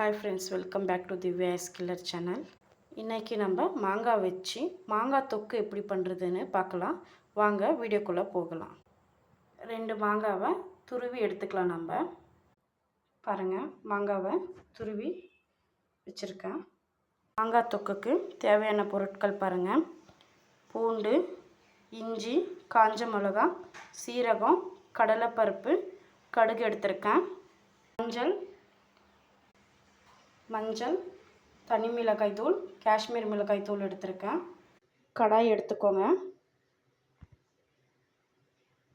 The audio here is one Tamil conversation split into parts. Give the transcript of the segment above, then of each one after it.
Hi friends, welcome back to Divya skiller channel. இன்றைக்கி நம்ம மாங்காய் வச்சு மாங்காய் தொக்கு எப்படி பண்ணுறதுன்னு பார்க்கலாம். வாங்க வீடியோக்குள்ளே போகலாம். 2 மாங்காவை துருவி எடுத்துக்கலாம். நம்ம பாருங்கள், மாங்காவை துருவி வச்சுருக்கேன். மாங்காய் தொக்குக்கு தேவையான பொருட்கள் பாருங்கள். பூண்டு, இஞ்சி, காஞ்ச மிளகா, சீரகம், கடலைப்பருப்பு, கடுகு எடுத்திருக்கேன். மஞ்சள், தனி மிளகாய் தூள், காஷ்மீர் மிளகாய் தூள் எடுத்திருக்கேன். கடாய் எடுத்துக்கோங்க.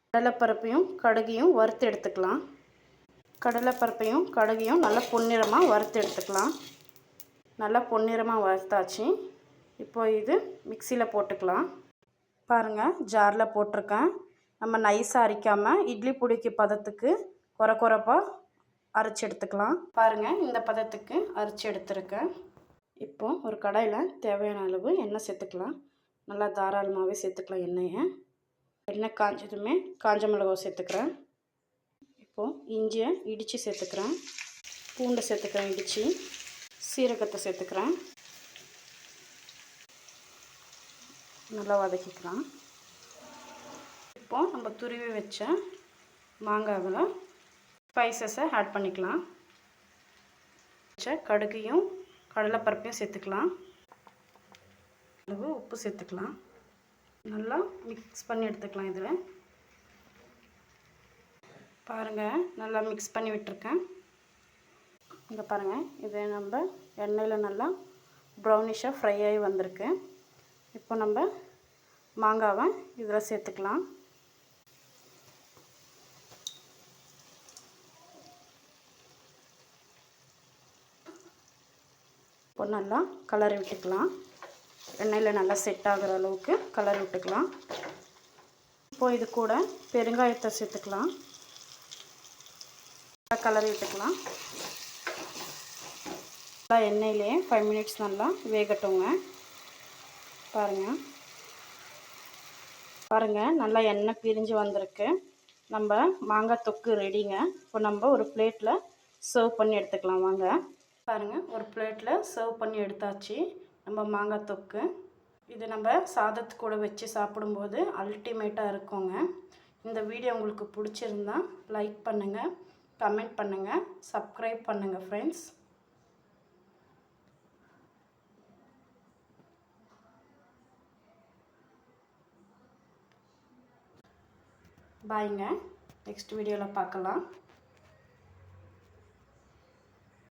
கடலைப்பருப்பையும் கடுகையும் வறுத்து எடுத்துக்கலாம். கடலைப்பருப்பையும் கடுகையும் நல்லா பொன்னிறமாக வறுத்து எடுத்துக்கலாம். நல்லா பொன்னிறமாக வறுத்தாச்சு. இப்போ இது மிக்சியில் போட்டுக்கலாம். பாருங்கள், ஜாரில் போட்டிருக்கேன். நம்ம நைஸாக அரைக்காமல் இட்லி பொடிக்கு பதத்துக்கு கொரப்பாக அரைச்சி எடுத்துக்கலாம். பாருங்கள், இந்த பதத்துக்கு அரைச்சி எடுத்துருக்கேன். இப்போது ஒரு கடாயில் தேவையான அளவு எண்ணெய் சேர்த்துக்கலாம். நல்லா தாராளமாகவே சேர்த்துக்கலாம். எண்ணெய் காஞ்சதுமே காஞ்ச மிளகாய் சேர்த்துக்கிறேன். இப்போது இஞ்சியை இடித்து சேர்த்துக்கிறேன். பூண்டை சேர்த்துக்கிறேன் இடித்து. சீரகத்தை சேர்த்துக்கிறேன். நல்லா வதக்கிக்கலாம். இப்போது நம்ம துருவி வச்ச மாங்காவில் ஸ்பைசஸை ஆட் பண்ணிக்கலாம். கடுகையும் கடலைப்பருப்பையும் சேர்த்துக்கலாம். அளவு உப்பு சேர்த்துக்கலாம். நல்லா மிக்ஸ் பண்ணி எடுத்துக்கலாம். இதில் பாருங்கள், நல்லா மிக்ஸ் பண்ணி விட்டுருக்கேன். இங்கே பாருங்கள், இது நம்ம எண்ணெயில் நல்லா ப்ரௌனிஷாக ஃப்ரை ஆகி வந்திருக்கு. இப்போ நம்ம மாங்காவை இதில் சேர்த்துக்கலாம். இப்போ நல்லா கலரி விட்டுக்கலாம். எண்ணெயில் நல்லா செட் ஆகிற அளவுக்கு கலரி விட்டுக்கலாம். இப்போது இது கூட பெருங்காயத்தை சேர்த்துக்கலாம். கலரி விட்டுக்கலாம். நல்லா எண்ணெயிலே 5 மினிட்ஸ் நல்லா வேகட்டுங்க. பாருங்கள், நல்லா எண்ணெய் பிரிஞ்சு வந்திருக்கு. நம்ம மாங்காய் தொக்கு ரெடிங்க. இப்போ நம்ம ஒரு பிளேட்டில் சர்வ் பண்ணி எடுத்துக்கலாம். வாங்க. பாருங்கள், ஒரு பிளேட்டில் சர்வ் பண்ணி எடுத்தாச்சு நம்ம மாங்காய் தொக்கு. இது நம்ம சாதத்து கூட வச்சு சாப்பிடும்போது அல்டிமேட்டாக இருக்குங்க. இந்த வீடியோ உங்களுக்கு பிடிச்சிருந்தா லைக் பண்ணுங்கள், கமெண்ட் பண்ணுங்கள், சப்ஸ்கிரைப் பண்ணுங்கள் ஃப்ரெண்ட்ஸ். பாய்ங்க. நெக்ஸ்ட் வீடியோவில் பார்க்கலாம்.